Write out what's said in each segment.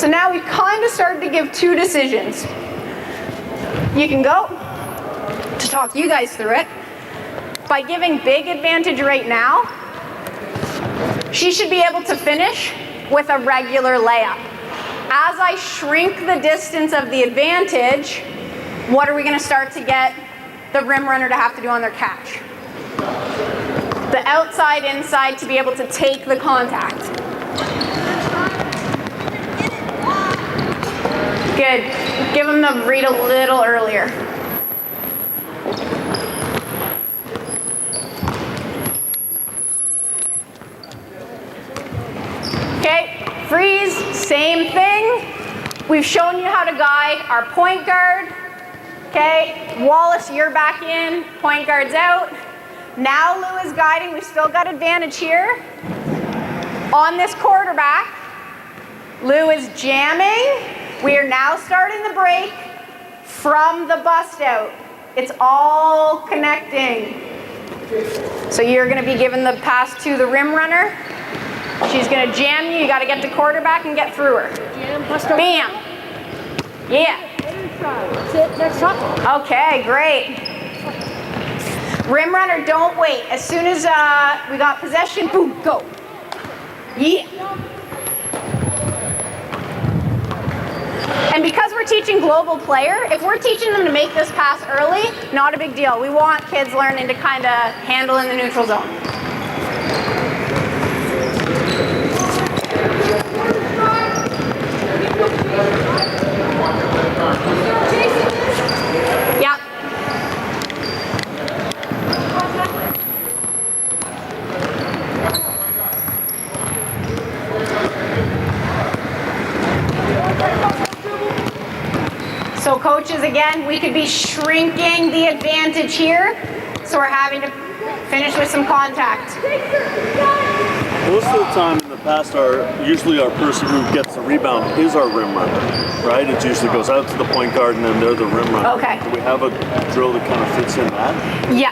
So now we've kind of started to give two decisions. You can go, to talk you guys through it, by giving big advantage right now, she should be able to finish with a regular layup. As I shrink the distance of the advantage, what are we going to start to get the rim runner to have to do on their catch? The outside, inside to be able to take the contact. Good. Give them the read a little earlier. Okay, freeze, same thing. We've shown you how to guide our point guard. Okay, Wallace, you're back in, point guard's out. Now Lou is guiding, we've still got advantage here. On this quarterback, Lou is jamming. We are now starting the break from the bust out. It's all connecting. So you're gonna be given the pass to the rim runner. She's gonna jam you gotta get to quarterback and get through her. Jam, bust out. Bam. Yeah. That's it, next up. Okay, great. Rim runner, don't wait. As soon as we got possession, boom, go. Yeah. And because we're teaching global player, if we're teaching them to make this pass early, not a big deal. We want kids learning to kind of handle in the neutral zone. Yeah. So coaches, again, we could be shrinking the advantage here. So we're having to finish with some contact. Most of the time in the past, usually our person who gets the rebound is our rim runner, right? It usually goes out to the point guard and then they're the rim runner. Okay. Do we have a drill that kind of fits in that? Yeah.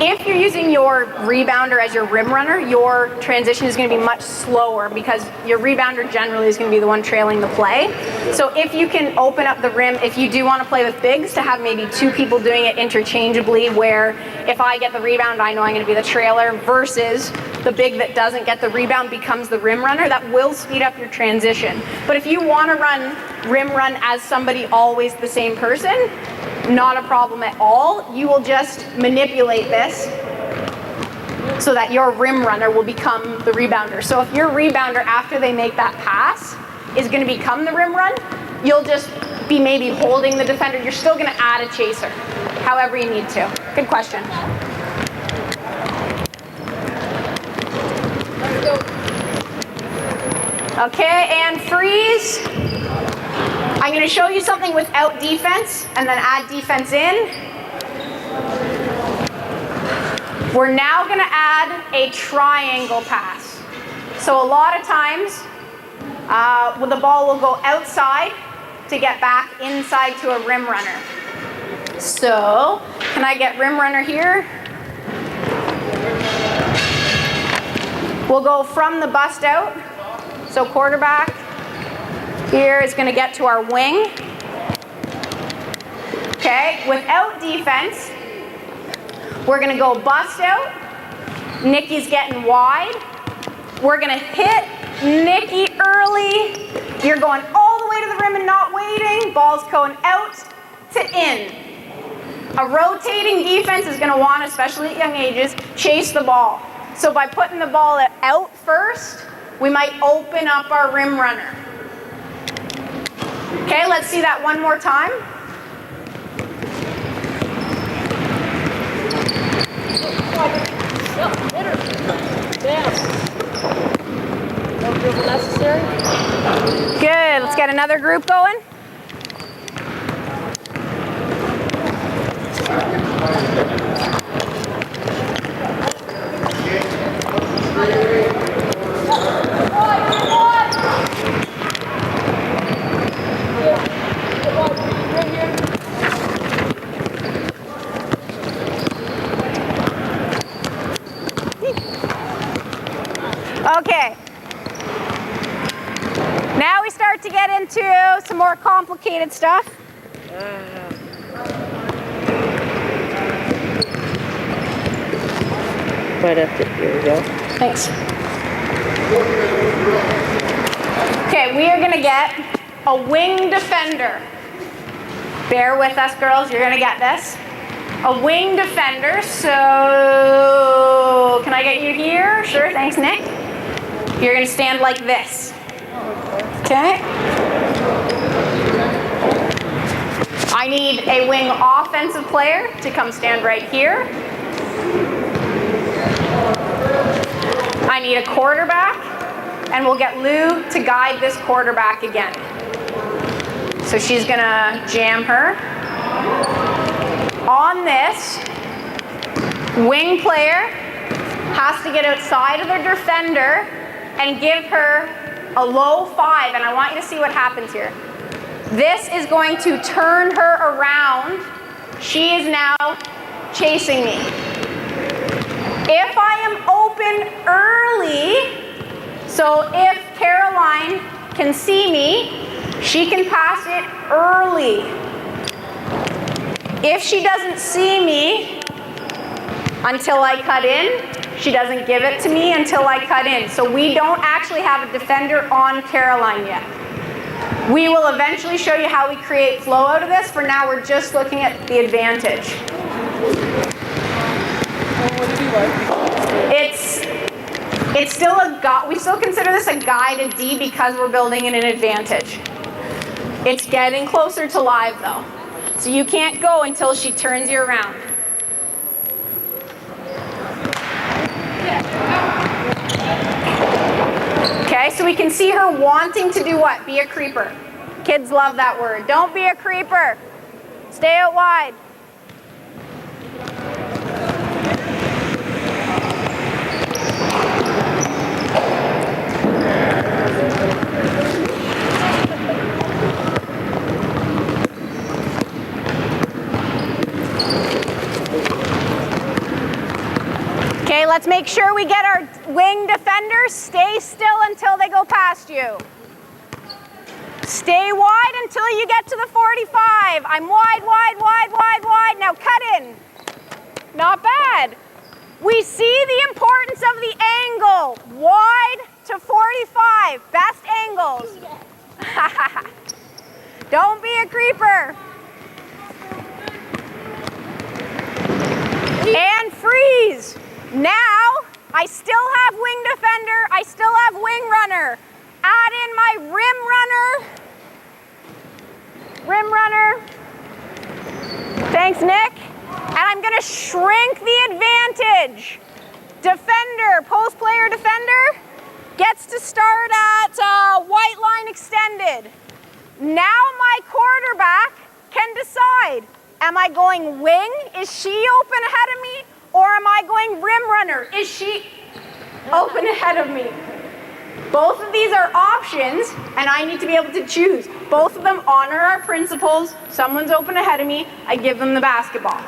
If you're using your rebounder as your rim runner, your transition is going to be much slower because your rebounder generally is going to be the one trailing the play. So if you can open up the rim, if you do want to play with bigs, to have maybe two people doing it interchangeably, where if I get the rebound, I know I'm going to be the trailer, versus the big that doesn't get the rebound becomes the rim runner, that will speed up your transition. But if you want to run rim run as somebody always the same person, not a problem at all. You will just manipulate this so that your rim runner will become the rebounder. So if your rebounder, after they make that pass, is going to become the rim run, you'll just be maybe holding the defender. You're still going to add a chaser, however you need to. Good question. Okay, and freeze. I'm going to show you something without defense and then add defense in. We're now going to add a triangle pass. So a lot of times, the ball will go outside to get back inside to a rim runner. So, can I get rim runner here? We'll go from the bust out. So quarterback here is going to get to our wing. Okay, without defense, we're going to go bust out. Nikki's getting wide. We're going to hit Nikki early. You're going all the way to the rim and not waiting. Ball's going out to in. A rotating defense is going to want, especially at young ages, chase the ball. So by putting the ball out first, we might open up our rim runner. Okay, let's see that one more time. No dribble necessary. Good, let's get another group going. Okay. get into some more complicated stuff. Right up to here we go. Thanks. Okay, we are gonna get a wing defender. Bear with us, girls, you're gonna get this. A wing defender, so can I get you here? Sure, thanks, Nick. You're gonna stand like this. Okay? I need a wing offensive player to come stand right here. I need a quarterback, and we'll get Lou to guide this quarterback again. So she's gonna jam her. On this, wing player has to get outside of their defender and give her a low 5, and I want you to see what happens here. This is going to turn her around. She is now chasing me. If I am open early, so if Caroline can see me, she can pass it early. If she doesn't see me until I cut in, she doesn't give it to me until I cut in. So we don't actually have a defender on Caroline yet. We will eventually show you how we create flow out of this. For now, we're just looking at the advantage. What did you like? It's still we still consider this a guided D because we're building in an advantage. It's getting closer to live though. So you can't go until she turns you around. Okay, so we can see her wanting to do what? Be a creeper. Kids love that word. Don't be a creeper. Stay out wide. Okay, let's make sure we get our wing defenders. Stay still until they go past you. Stay wide until you get to the 45. I'm wide, wide, wide, wide, wide. Now cut in. Not bad. We see the importance of the angle. Wide to 45. Best angles. Don't be a creeper. And freeze. Now, I still have wing defender, I still have wing runner. Add in my rim runner. Thanks, Nick. And I'm gonna shrink the advantage. Defender, post player defender, gets to start at white line extended. Now my quarterback can decide, am I going wing? Is she open ahead of me? Or am I going rim runner? Is she open ahead of me? Both of these are options, and I need to be able to choose. Both of them honor our principles. Someone's open ahead of me, I give them the basketball.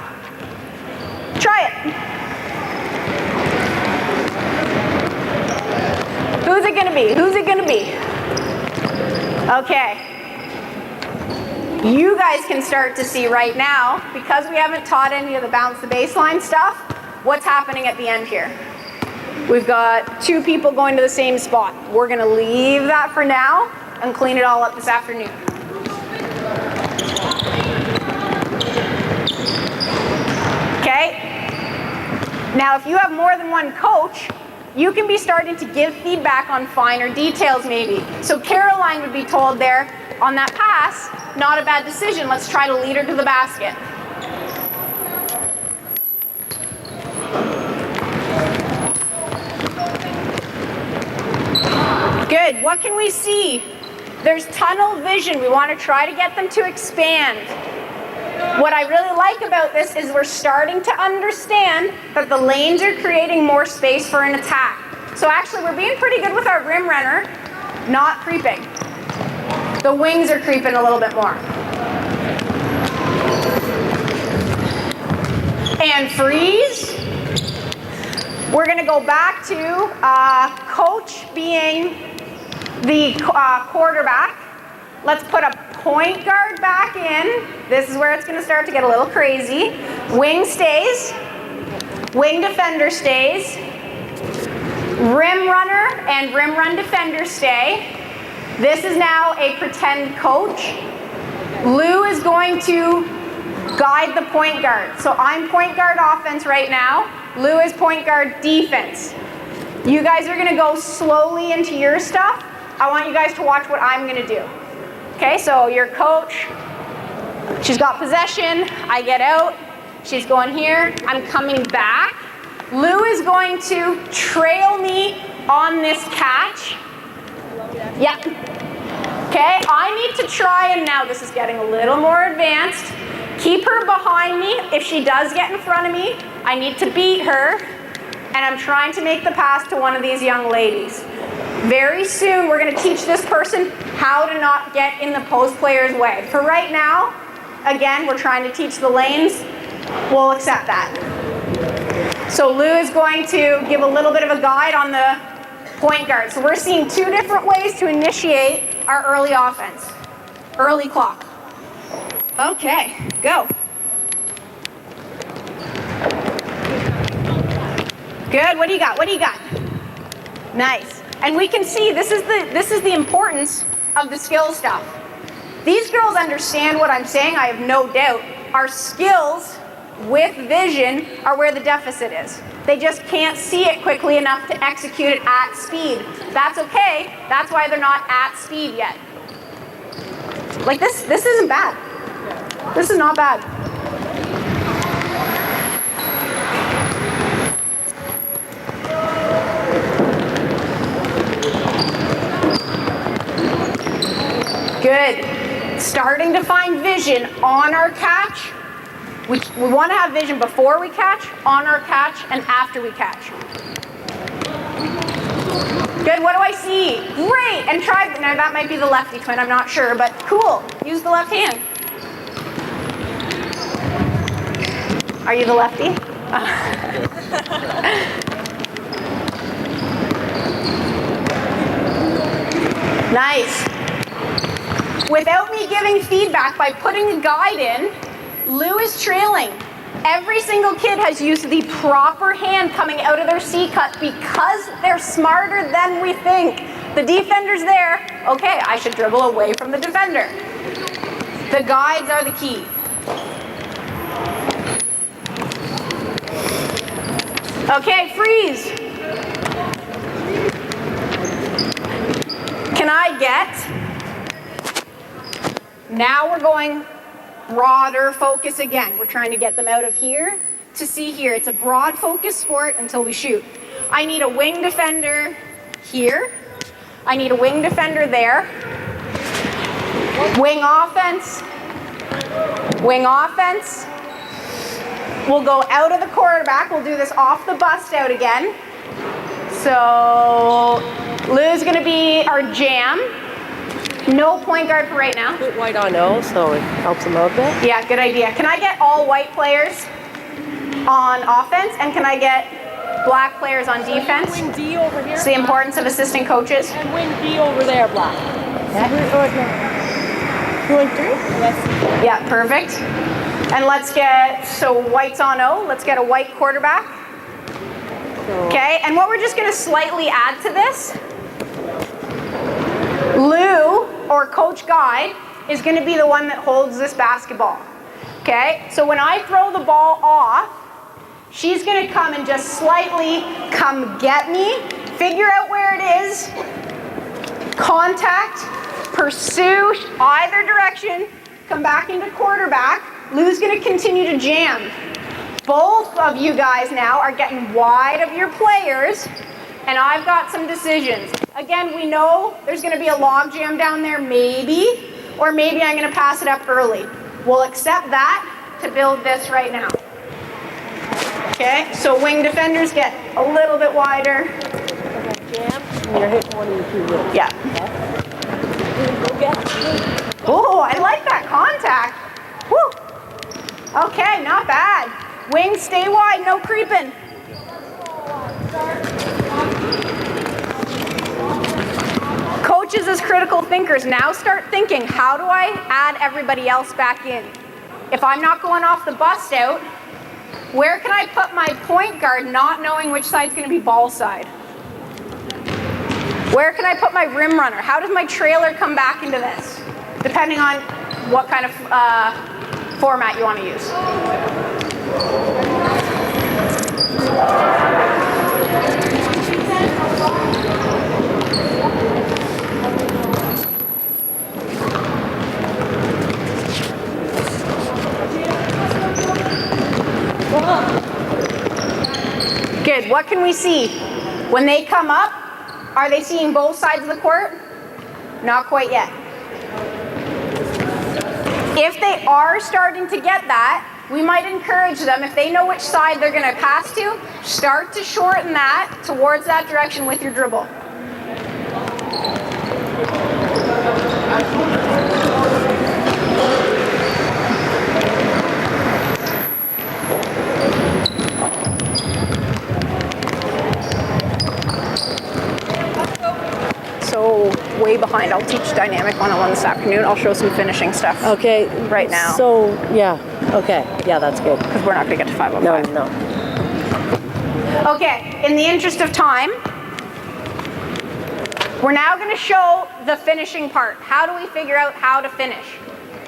Try it. Who's it gonna be? Who's it gonna be? Okay. You guys can start to see right now, because we haven't taught any of the bounce the baseline stuff, what's happening at the end here. We've got 2 people going to the same spot. We're gonna leave that for now and clean it all up this afternoon. Okay? Now, if you have more than one coach, you can be starting to give feedback on finer details maybe. So Caroline would be told there, on that pass, not a bad decision. Let's try to lead her to the basket. Good. What can we see? There's tunnel vision. We want to try to get them to expand. What I really like about this is we're starting to understand that the lanes are creating more space for an attack. So actually, we're being pretty good with our rim runner, not creeping. The wings are creeping a little bit more. And freeze. We're going to go back to coach being the quarterback. Let's put a point guard back in. This is where it's going to start to get a little crazy. Wing stays. Wing defender stays. Rim runner and rim run defender stay. This is now a pretend coach. Lou is going to guide the point guard. So I'm point guard offense right now. Lou is point guard defense. You guys are going to go slowly into your stuff. I want you guys to watch what I'm going to do. Okay, so your coach, she's got possession. I get out. She's going here. I'm coming back. Lou is going to trail me on this catch. Yeah. Okay, I need to try, and now this is getting a little more advanced. Keep her behind me. If she does get in front of me, I need to beat her. And I'm trying to make the pass to one of these young ladies. Very soon, we're going to teach this person how to not get in the post player's way. For right now, again, we're trying to teach the lanes. We'll accept that. So Lou is going to give a little bit of a guide on the point guard. So we're seeing two different ways to initiate our early offense. Early clock. Okay, go. Good, what do you got? What do you got? Nice. And we can see this is the importance of the skill stuff. These girls understand what I'm saying, I have no doubt. Our skills with vision are where the deficit is. They just can't see it quickly enough to execute it at speed. That's okay. That's why they're not at speed yet. Like this isn't bad. This is not bad. Good. Starting to find vision on our catch. We want to have vision before we catch, on our catch, and after we catch. Good, what do I see? Great, and try, now that might be the lefty twin, I'm not sure, but cool. Use the left hand. Are you the lefty? Nice. Without me giving feedback, by putting a guide in, Lou is trailing. Every single kid has used the proper hand coming out of their C-cut because they're smarter than we think. The defender's there. Okay, I should dribble away from the defender. The guides are the key. Okay, freeze. Can I get? Now we're going broader focus again. We're trying to get them out of here to see here. It's a broad focus sport until we shoot. I need a wing defender here. I need a wing defender there. Wing offense. Wing offense. We'll go out of the quarterback. We'll do this off the bust out again. So Lou's going to be our jam. No point guard for right now. Put white on O so it helps them out a bit. Yeah, good idea. Can I get all white players on offense, and can I get black players on defense? Wing D over here. It's the importance of assistant coaches. And wing B over there, black. Going through? Yes. Yeah, perfect. And let's get, so white's on O. Let's get a white quarterback. Okay, and what we're just going to slightly add to this, Lou, or Coach Guide, is going to be the one that holds this basketball. Okay, so when I throw the ball off, she's going to come and just slightly come get me, figure out where it is, contact, pursue either direction, come back into quarterback. Lou's going to continue to jam. Both of you guys now are getting wide of your players, and I've got some decisions. Again, we know there's going to be a log jam down there, maybe, or maybe I'm going to pass it up early. We'll accept that to build this right now. Okay, so wing defenders get a little bit wider. Jam, and you're hitting one of the two wings. Yeah. Oh, I like that contact. Woo. Okay, not bad. Wings stay wide, no creeping. Coach is coaches as critical thinkers now start thinking, how do I add everybody else back in? If I'm not going off the bust out, where can I put my point guard not knowing which side's going to be ball side? Where can I put my rim runner? How does my trailer come back into this? Depending on what kind of format you want to use. Good. What can we see? When they come up, are they seeing both sides of the court? Not quite yet. If they are starting to get that, we might encourage them, if they know which side they're going to pass to, start to shorten that towards that direction with your dribble. So way behind. I'll teach Dynamic 101 this afternoon. I'll show some finishing stuff. Okay. Right now. So, yeah. Okay. Yeah, that's good. Because we're not going to get to 5:05. No. Okay, in the interest of time, we're now going to show the finishing part. How do we figure out how to finish?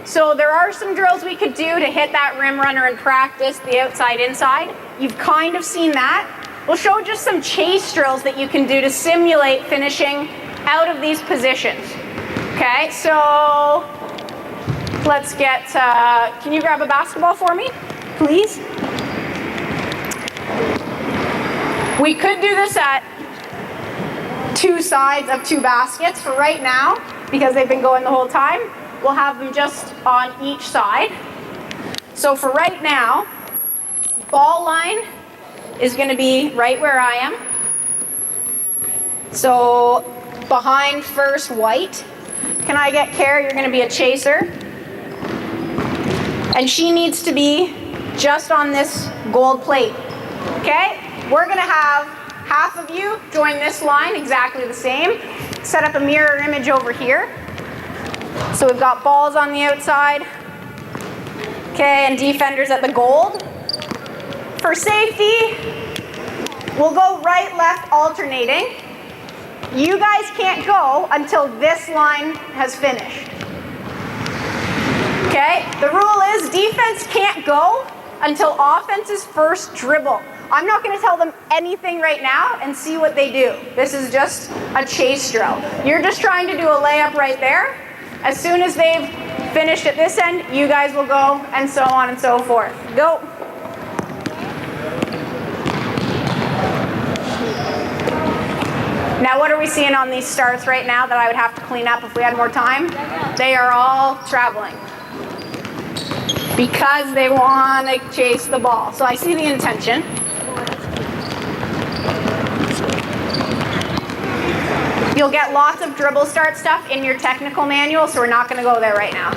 So there are some drills we could do to hit that rim runner and practice the outside inside. You've kind of seen that. We'll show just some chase drills that you can do to simulate finishing out of these positions. Okay, so let's get, can you grab a basketball for me, please? We could do this at two sides of two baskets for right now, because they've been going the whole time. We'll have them just on each side. So for right now, ball line is going to be right where I am. So behind first white. Can I get Care? You're going to be a chaser. And she needs to be just on this gold plate. Okay? We're going to have half of you join this line exactly the same. Set up a mirror image over here. So we've got balls on the outside. Okay, and defenders at the gold. For safety, we'll go right, left, alternating. You guys can't go until this line has finished. Okay? The rule is defense can't go until offense's first dribble. I'm not going to tell them anything right now and see what they do. This is just a chase drill. You're just trying to do a layup right there. As soon as they've finished at this end, you guys will go, and so on and so forth. Go. Now, what are we seeing on these starts right now that I would have to clean up if we had more time? They are all traveling because they want to chase the ball. So I see the intention. You'll get lots of dribble start stuff in your technical manual, so we're not going to go there right now.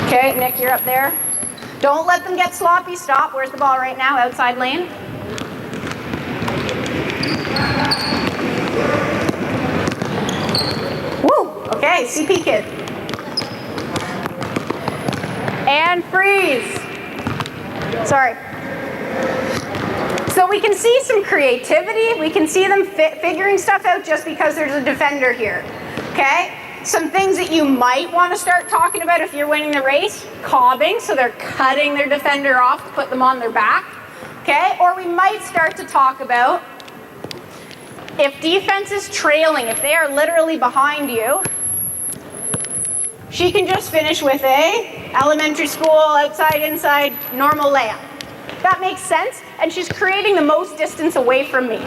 Okay, Nick, you're up there. Don't let them get sloppy. Stop. Where's the ball right now? Outside lane. Woo! Okay, CP kid. And freeze. Sorry. So we can see some creativity. We can see them figuring stuff out just because there's a defender here. Okay? Some things that you might want to start talking about if you're winning the race. Cobbing, so they're cutting their defender off to put them on their back. Okay? Or we might start to talk about if defense is trailing, if they are literally behind you, she can just finish with a elementary school, outside, inside, normal layup. That makes sense, and she's creating the most distance away from me.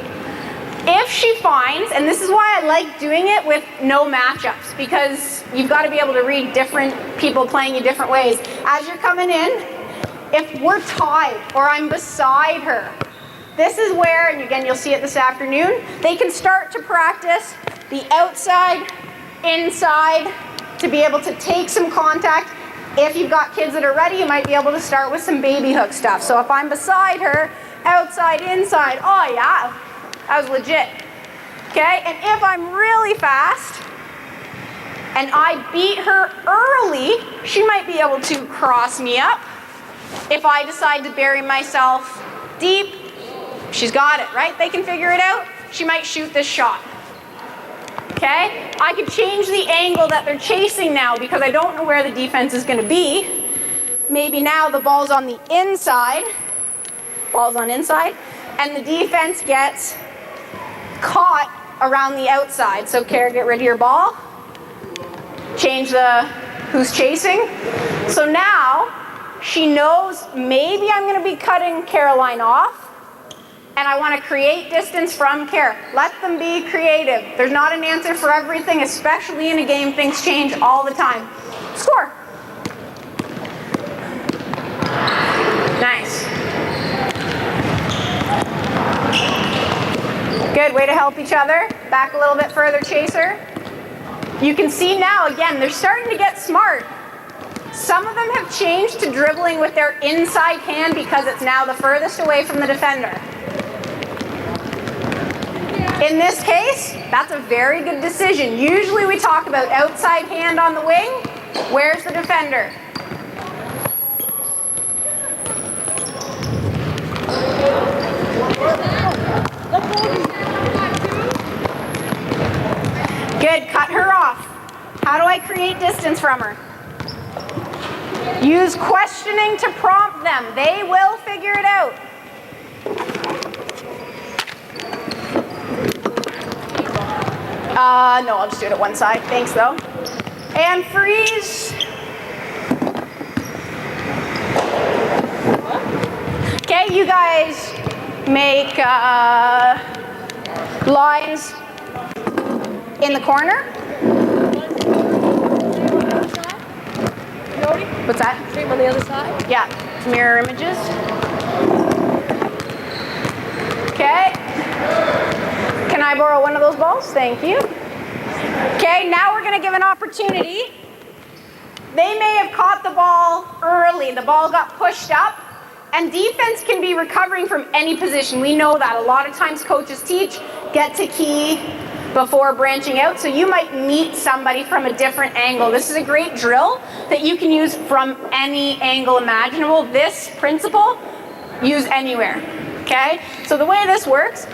If she finds, and this is why I like doing it with no matchups, because you've got to be able to read different people playing you different ways. As you're coming in, if we're tied or I'm beside her, this is where, and again you'll see it this afternoon, they can start to practice the outside, inside, to be able to take some contact If you've got kids that are ready, you might be able to start with some baby hook stuff. So if I'm beside her, outside, inside, oh yeah, that was legit. Okay, and if I'm really fast and I beat her early, she might be able to cross me up. If I decide to bury myself deep, she's got it, right? They can figure it out. She might shoot this shot. Okay? I could change the angle that they're chasing now because I don't know where the defense is going to be. Maybe now the ball's on the inside. Ball's on inside. And the defense gets caught around the outside. So, Kara, get rid of your ball. Change the who's chasing. So now she knows maybe I'm going to be cutting Caroline off. And I want to create distance from Kara. Let them be creative. There's not an answer for everything, especially in a game. Things change all the time. Score. Nice. Good, way to help each other. Back a little bit further, chaser. You can see now, again, they're starting to get smart. Some of them have changed to dribbling with their inside hand because it's now the furthest away from the defender. In this case, that's a very good decision. Usually we talk about outside hand on the wing. Where's the defender? Good, cut her off. How do I create distance from her? Use questioning to prompt them. They will figure it out. No, I'll just do it at one side. Thanks, though. And freeze. Okay, you guys make lines in the corner. What's that? Same on the other side? Yeah, mirror images. Okay. Can I borrow one of those balls? Thank you. Okay, now we're going to give an opportunity. They may have caught the ball early. The ball got pushed up. And defense can be recovering from any position. We know that. A lot of times coaches teach, get to key before branching out. So you might meet somebody from a different angle. This is a great drill that you can use from any angle imaginable. This principle, use anywhere. Okay? So the way this works,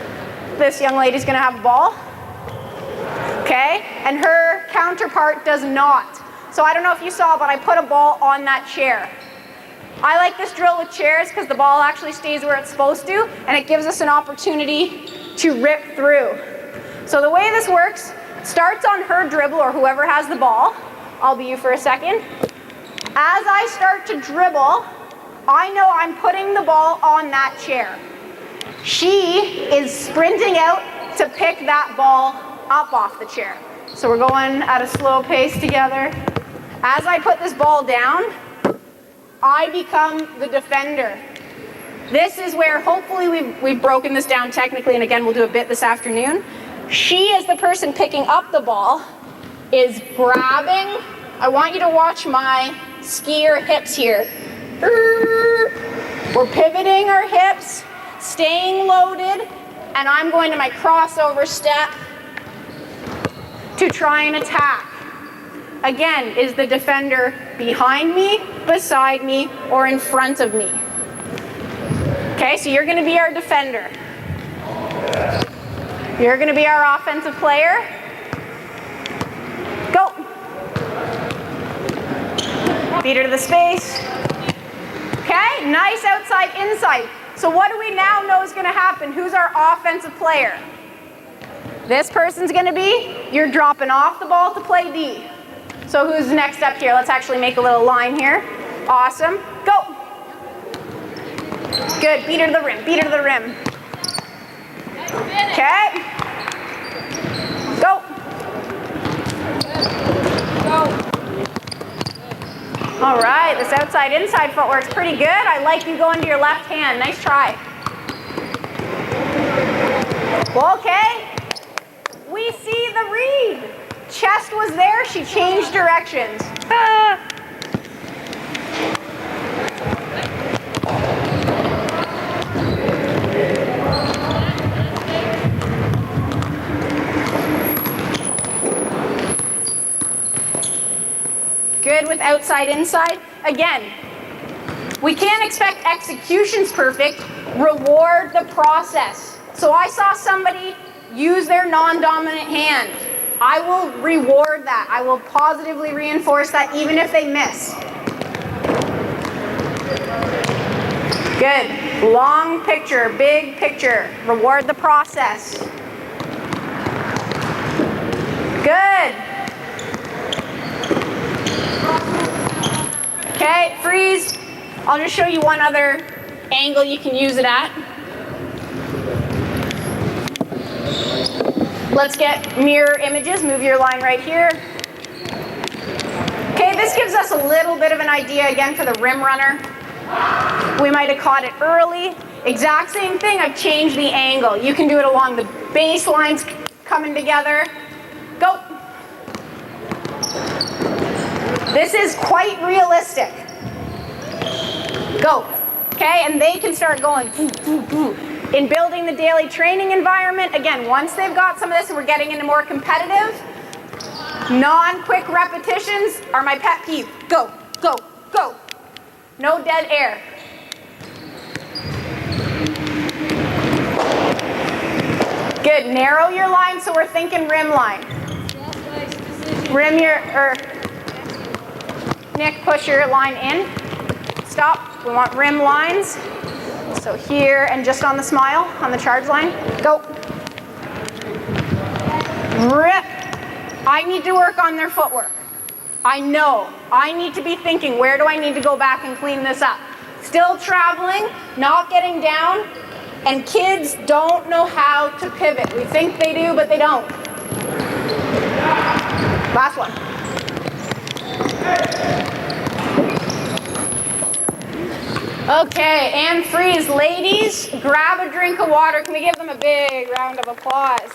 this young lady's going to have a ball. Okay? And her counterpart does not. So I don't know if you saw, but I put a ball on that chair. I like this drill with chairs because the ball actually stays where it's supposed to, and it gives us an opportunity to rip through. So the way this works, starts on her dribble or whoever has the ball. I'll be you for a second. As I start to dribble, I know I'm putting the ball on that chair. She is sprinting out to pick that ball up off the chair. So we're going at a slow pace together. As I put this ball down, I become the defender. This is where hopefully we've broken this down technically, and again, we'll do a bit this afternoon. She, as the person picking up the ball, is grabbing. I want you to watch my skier hips here. We're pivoting our hips, staying loaded, and I'm going to my crossover step to try and attack. Again, is the defender behind me, beside me, or in front of me? Okay, so you're going to be our defender. You're going to be our offensive player. Go. Feed her to the space. Okay, nice outside, inside. So what do we now know is going to happen? Who's our offensive player? This person's going to be, you're dropping off the ball to play D. So who's next up here? Let's actually make a little line here. Awesome. Go. Good. Beat her to the rim. Beat her to the rim. Okay. Go. All right. This outside inside footwork's pretty good. I like you going to your left hand. Nice try. Okay. We see the read. Chest was there, she changed directions. outside, inside. Again, we can't expect execution's perfect. Reward the process. So I saw somebody use their non-dominant hand. I will reward that. I will positively reinforce that even if they miss. Good. Long picture, big picture. Reward the process. Good. Okay, freeze. I'll just show you one other angle you can use it at. Let's get mirror images. Move your line right here. Okay, this gives us a little bit of an idea again for the rim runner. We might have caught it early. Exact same thing, I've changed the angle. You can do it along the baselines coming together. Go. This is quite realistic. Go. Okay, and they can start going boo, boo, boo. In building the daily training environment, again, once they've got some of this and we're getting into more competitive, non-quick repetitions are my pet peeve. Go, go, go. No dead air. Good, narrow your line so we're thinking rim line. Rim Nick, push your line in. Stop, we want rim lines. So here and just on the smile, on the charge line. Go. Rip. I need to work on their footwork. I know. I need to be thinking, where do I need to go back and clean this up? Still traveling, not getting down, and kids don't know how to pivot. We think they do, but they don't. Last one. Okay, and freeze. Ladies, grab a drink of water. Can we give them a big round of applause?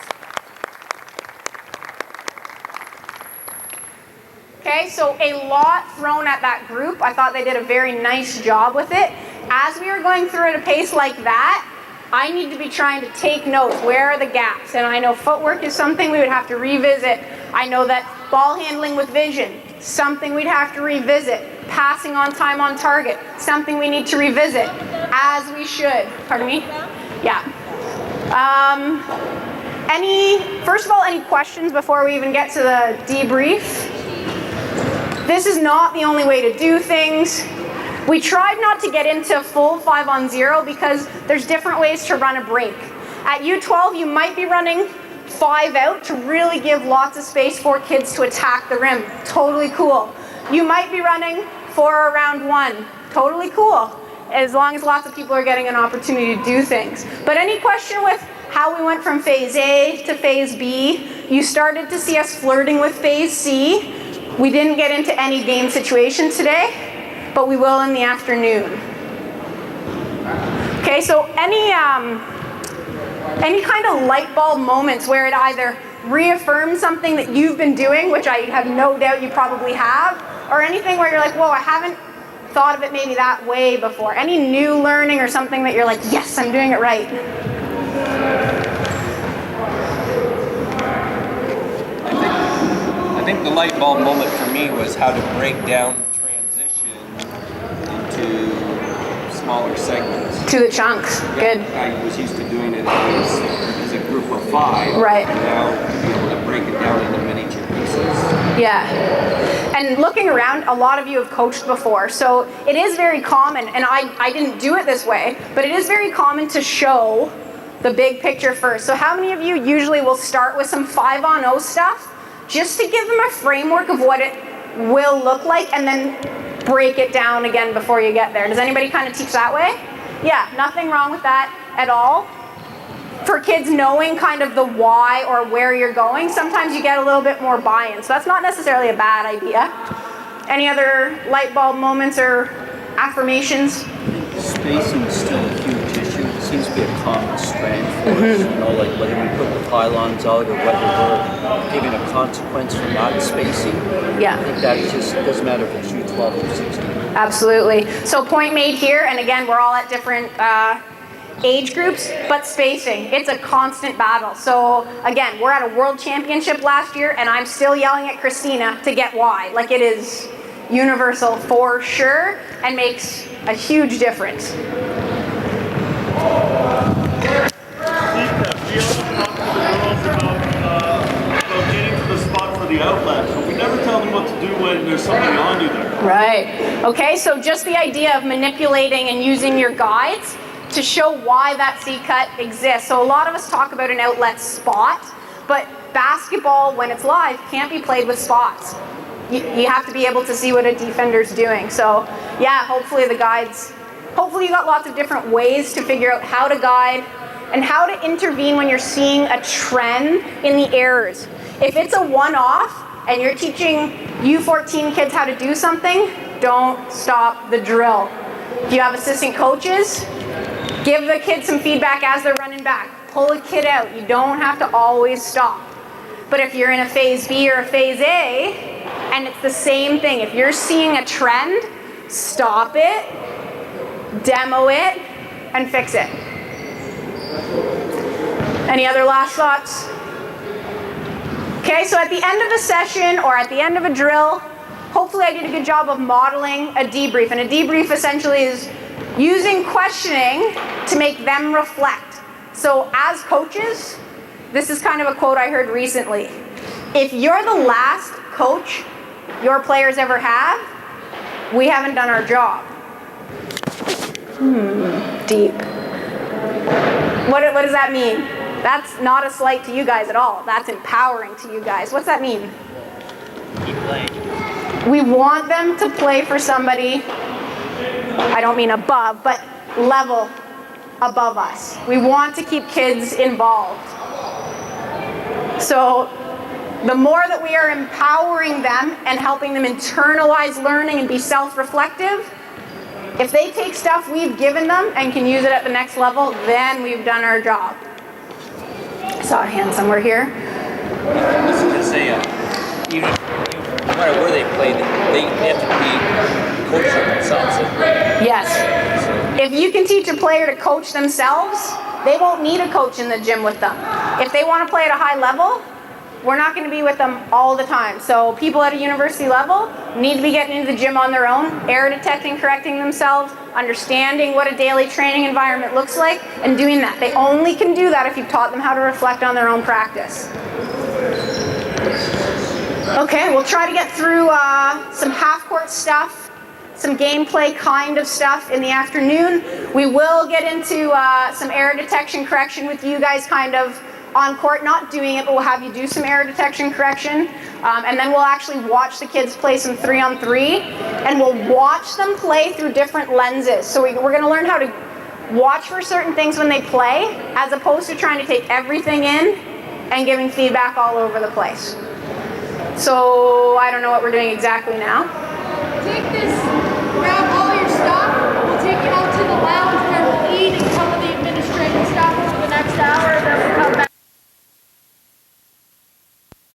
Okay, so a lot thrown at that group. I thought they did a very nice job with it. As we are going through at a pace like that, I need to be trying to take notes. Where are the gaps? And I know footwork is something we would have to revisit. I know that ball handling with vision, something we'd have to revisit. Passing on time on target, something we need to revisit, as we should. Pardon me? Yeah. First of all, any questions before we even get to the debrief? This is not the only way to do things. We tried not to get into full 5-on-0 because there's different ways to run a break. At U12, you might be running 5 out to really give lots of space for kids to attack the rim. Totally cool. You might be running 4 around 1. Totally cool, as long as lots of people are getting an opportunity to do things. But any question with how we went from phase A to phase B? You started to see us flirting with phase C. We didn't get into any game situation today, but we will in the afternoon. Okay, so any kind of light bulb moments where it either reaffirms something that you've been doing, which I have no doubt you probably have, or anything where you're like, whoa, I haven't thought of it maybe that way before. Any new learning or something that you're like, yes, I'm doing it right. I think the light bulb moment for me was how to break down transition into smaller segments. To the chunks, good. I was used to doing it as a group of 5. Right. And now to be able to break it down into miniature pieces. Yeah. And looking around, a lot of you have coached before, so it is very common, and I didn't do it this way, but it is very common to show the big picture first. So how many of you usually will start with some 5-on-0 stuff just to give them a framework of what it will look like and then break it down again before you get there? Does anybody kind of teach that way? Yeah, nothing wrong with that at all. For kids knowing kind of the why or where you're going, sometimes you get a little bit more buy-in. So that's not necessarily a bad idea. Any other light bulb moments or affirmations? Spacing is still a huge issue. It seems to be a common strand for us. You know, like whether we put the pylons out or whether we're giving a consequence for not spacing. Yeah. I think that just doesn't matter if it's U12 or 16. Absolutely. So point made here, and again, we're all at different age groups, but spacing, it's a constant battle. So again, we're at a world championship last year, and I'm still yelling at Christina to get wide. Like, it is universal for sure and makes a huge difference. Getting to the spot for the outlet, but we never tell them what to do when there's somebody on you there. Right. Okay, so just the idea of manipulating and using your guides to show why that C cut exists. So a lot of us talk about an outlet spot, but basketball, when it's live, can't be played with spots. You have to be able to see what a defender's doing. So yeah, hopefully the guides, hopefully you got lots of different ways to figure out how to guide and how to intervene when you're seeing a trend in the errors. If it's a one-off and you're teaching U14 kids how to do something, don't stop the drill. If you have assistant coaches, give the kids some feedback as they're running back. Pull a kid out. You don't have to always stop. But if you're in a phase B or a phase A, and it's the same thing, if you're seeing a trend, stop it, demo it, and fix it. Any other last thoughts? Okay, so at the end of the session or at the end of a drill, hopefully I did a good job of modeling a debrief. And a debrief essentially is using questioning to make them reflect. So as coaches, this is kind of a quote I heard recently. If you're the last coach your players ever have, we haven't done our job. Deep. What does that mean? That's not a slight to you guys at all. That's empowering to you guys. What's that mean? Keep playing. We want them to play for somebody, I don't mean above, but level above us. We want to keep kids involved. So the more that we are empowering them and helping them internalize learning and be self-reflective, if they take stuff we've given them and can use it at the next level, then we've done our job. I saw a hand somewhere here. I was going to say, even no matter where they play, they have to be coaching themselves. Yes. If you can teach a player to coach themselves, they won't need a coach in the gym with them. If they want to play at a high level, we're not going to be with them all the time. So people at a university level need to be getting into the gym on their own, error detecting, correcting themselves, understanding what a daily training environment looks like, and doing that. They only can do that if you've taught them how to reflect on their own practice. Okay, we'll try to get through some half-court stuff, some gameplay kind of stuff in the afternoon. We will get into some error detection correction with you guys kind of on court, not doing it, but we'll have you do some error detection correction. And then we'll actually watch the kids play some 3-on-3, and we'll watch them play through different lenses. So we're going to learn how to watch for certain things when they play, as opposed to trying to take everything in and giving feedback all over the place. So I don't know what we're doing exactly now. Take this